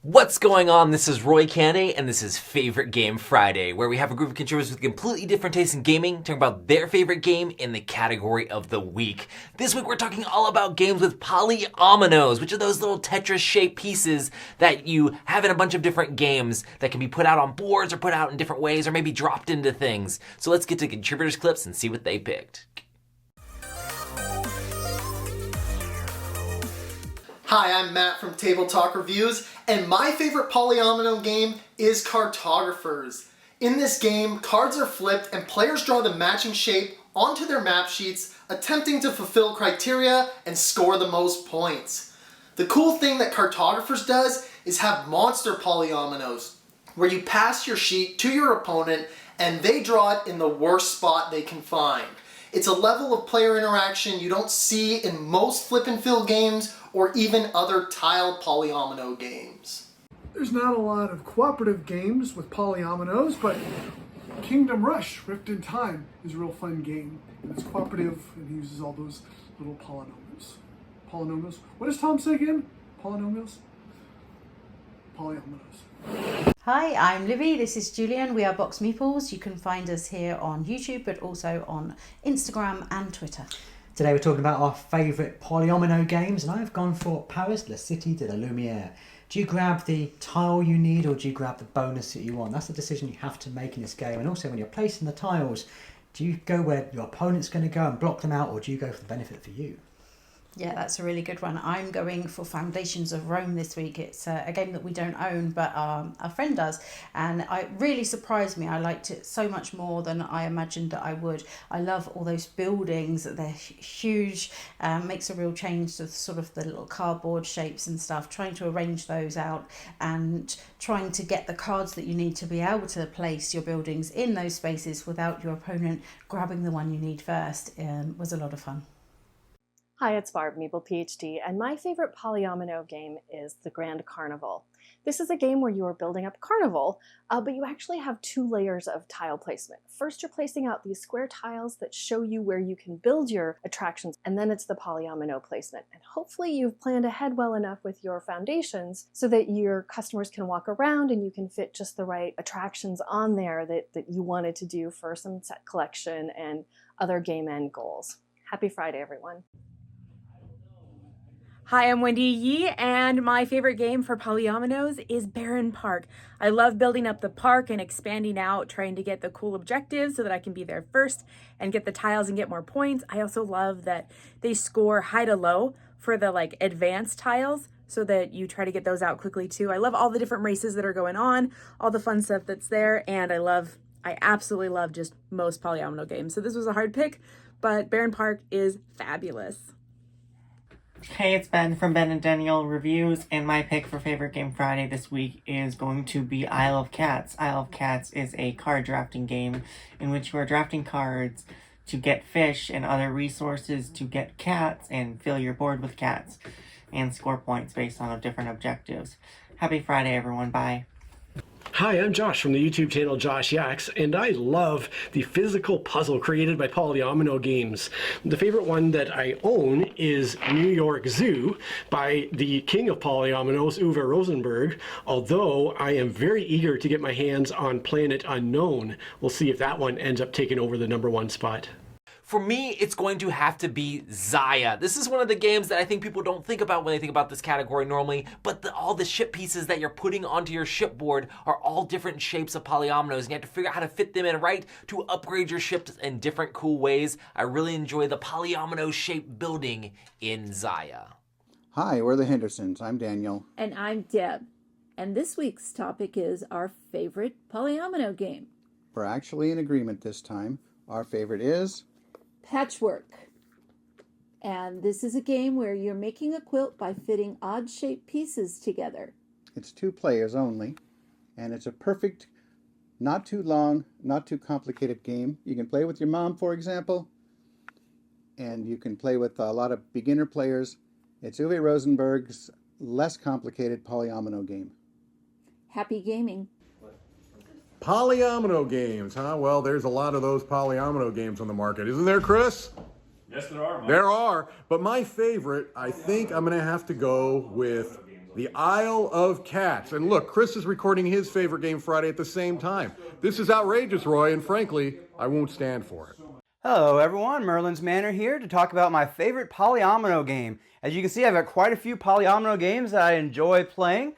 What's going on? This is Roy Canny, and this is Favorite Game Friday, where we have a group of contributors with completely different tastes in gaming talking about their favorite game in the category of the week. This week we're talking all about games with Polyominoes, which are those little Tetris-shaped pieces that you have in a bunch of different games that can be put out on boards or put out in different ways or maybe dropped into things. So let's get to contributors' clips and see what they picked. Hi, I'm Matt from Table Talk Reviews, and my favorite Polyomino game is Cartographers. In this game, cards are flipped and players draw the matching shape onto their map sheets, attempting to fulfill criteria and score the most points. The cool thing that Cartographers does is have monster Polyominoes, where you pass your sheet to your opponent and they draw it in the worst spot they can find. It's a level of player interaction you don't see in most flip and fill games or even other tile polyomino games. There's not a lot of cooperative games with polyominoes, but Kingdom Rush Rift in Time is a real fun game. And it's cooperative and uses all those little polynomials. Polynomials? What does Tom say again? Polynomials? Polyominoes. Hi, I'm Libby, this is Julian, we are Box Meeples. You can find us here on YouTube, but also on Instagram and Twitter. Today we're talking about our favourite Polyomino games, and I've gone for Paris, La Cité de la Lumière. Do you grab the tile you need, or do you grab the bonus that you want? That's the decision you have to make in this game. And also when you're placing the tiles, do you go where your opponent's going to go and block them out, or do you go for the benefit for you? Yeah, that's a really good one. I'm going for Foundations of Rome this week. It's a game that we don't own, but a friend does. And it really surprised me. I liked it so much more than I imagined that I would. I love all those buildings. They're huge. Makes a real change to sort of the little cardboard shapes and stuff. Trying to arrange those out and trying to get the cards that you need to be able to place your buildings in those spaces without your opponent grabbing the one you need first was a lot of fun. Hi, it's Barb, Meeple PhD, and my favorite Polyomino game is the Grand Carnival. This is a game where you are building up a carnival, but you actually have two layers of tile placement. First, you're placing out these square tiles that show you where you can build your attractions, and then it's the Polyomino placement. And hopefully you've planned ahead well enough with your foundations so that your customers can walk around and you can fit just the right attractions on there that you wanted to do for some set collection and other game end goals. Happy Friday, everyone. Hi, I'm Wendy Yee, and my favorite game for Polyominoes is Barren Park. I love building up the park and expanding out, trying to get the cool objectives so that I can be there first and get the tiles and get more points. I also love that they score high to low for the advanced tiles so that you try to get those out quickly too. I love all the different races that are going on, all the fun stuff that's there, and I absolutely love just most Polyomino games. So this was a hard pick, but Barren Park is fabulous. Hey, it's Ben from Ben and Daniel Reviews, and my pick for Favorite Game Friday this week is going to be Isle of Cats. Isle of Cats is a card drafting game in which you are drafting cards to get fish and other resources to get cats and fill your board with cats and score points based on different objectives. Happy Friday, everyone. Bye. Hi, I'm Josh from the YouTube channel Josh Yaks, and I love the physical puzzle created by Polyomino games. The favorite one that I own is New York Zoo by the king of Polyominoes, Uwe Rosenberg, although I am very eager to get my hands on Planet Unknown. We'll see if that one ends up taking over the #1 spot. For me, it's going to have to be Zaya. This is one of the games that I think people don't think about when they think about this category normally, but all the ship pieces that you're putting onto your shipboard are all different shapes of polyominoes, and you have to figure out how to fit them in right to upgrade your ships in different cool ways. I really enjoy the polyomino shape building in Zaya. Hi, we're the Hendersons. I'm Daniel. And I'm Deb. And this week's topic is our favorite Polyomino game. We're actually in agreement this time. Our favorite is Patchwork. And this is a game where you're making a quilt by fitting odd-shaped pieces together. It's 2 players only, and it's a perfect, not too long, not too complicated game. You can play with your mom, for example, and you can play with a lot of beginner players. It's Uwe Rosenberg's less complicated Polyomino game. Happy gaming. Polyomino games, huh? Well, there's a lot of those Polyomino games on the market. Isn't there, Chris? Yes, there are, Mike. There are. But my favorite, I think I'm going to have to go with the Isle of Cats. And look, Chris is recording his favorite game Friday at the same time. This is outrageous, Roy, and frankly, I won't stand for it. Hello everyone, Merlin's Manor here to talk about my favorite Polyomino game. As you can see, I've got quite a few Polyomino games that I enjoy playing,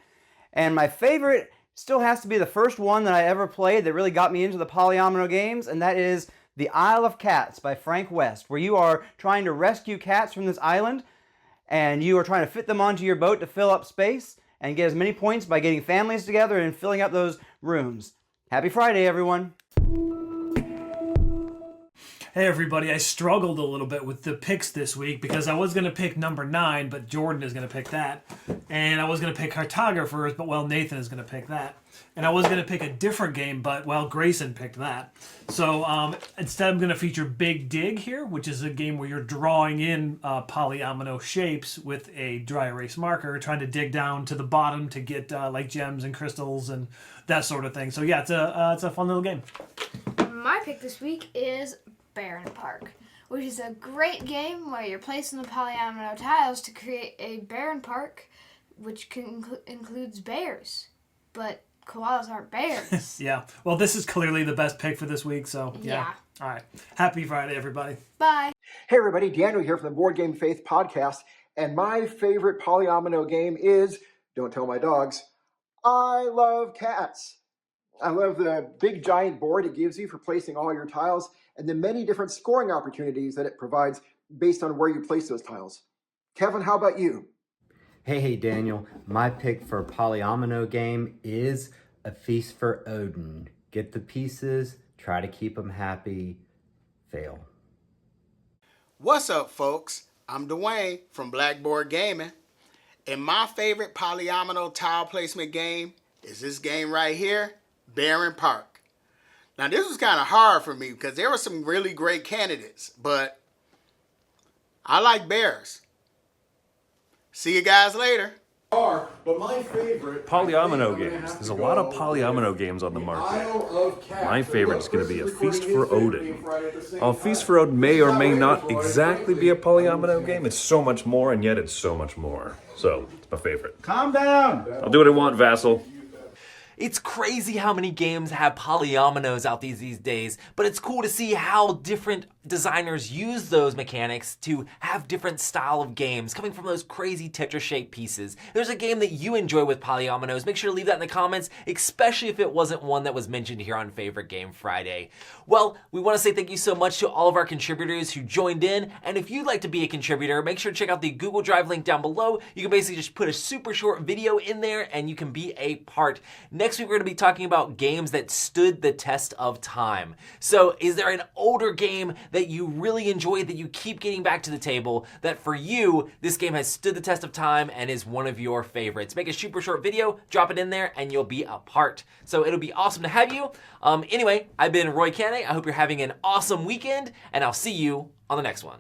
and my favorite still has to be the first one that I ever played that really got me into the Polyomino games, and that is The Isle of Cats by Frank West, where you are trying to rescue cats from this island, and you are trying to fit them onto your boat to fill up space, and get as many points by getting families together and filling up those rooms. Happy Friday, everyone! Hey everybody, I struggled a little bit with the picks this week because I was going to pick number 9, but Jordan is going to pick that. And I was going to pick Cartographers, but well, Nathan is going to pick that. And I was going to pick a different game, but well, Grayson picked that. So instead I'm going to feature Big Dig here, which is a game where you're drawing in polyomino shapes with a dry erase marker, trying to dig down to the bottom to get like gems and crystals and that sort of thing. So yeah, it's a fun little game. My pick this week is Barren Park, which is a great game where you're placing the polyomino tiles to create a barren park, which includes bears, but koalas aren't bears. Yeah, well, this is clearly the best pick for this week, so yeah. All right, happy Friday, everybody. Bye. Hey everybody, Daniel here from the Board Game Faith podcast, and my favorite polyomino game is, don't tell my dogs, I love cats. I love the big giant board it gives you for placing all your tiles, and the many different scoring opportunities that it provides based on where you place those tiles. Kevin, how about you? Hey Daniel, my pick for Polyomino game is A Feast for Odin. Get the pieces, try to keep them happy, fail. What's up folks? I'm Dwayne from Blackboard Gaming, and my favorite polyomino tile placement game is this game right here, Barren Park. Now this was kind of hard for me because there were some really great candidates, but I like bears. See you guys later. But my favorite Polyomino games. There's a lot of Polyomino games on the market. My favorite is going to be A Feast for Odin. While Feast for Odin may or may not exactly be a Polyomino game, it's so much more, and yet it's so much more. So, it's my favorite. Calm down! I'll do what I want, Vassal. It's crazy how many games have polyominoes out these days, but it's cool to see how different designers use those mechanics to have different style of games coming from those crazy Tetris-shaped pieces. If there's a game that you enjoy with polyominoes, make sure to leave that in the comments, especially if it wasn't one that was mentioned here on Favorite Game Friday. Well, we want to say thank you so much to all of our contributors who joined in, and if you'd like to be a contributor, make sure to check out the Google Drive link down below. You can basically just put a super short video in there and you can be a part. Next week we're going to be talking about games that stood the test of time. So is there an older game that you really enjoyed that you keep getting back to the table that for you, this game has stood the test of time and is one of your favorites? Make a super short video, drop it in there, and you'll be a part. So it'll be awesome to have you. Anyway, I've been Roy Caney. I hope you're having an awesome weekend, and I'll see you on the next one.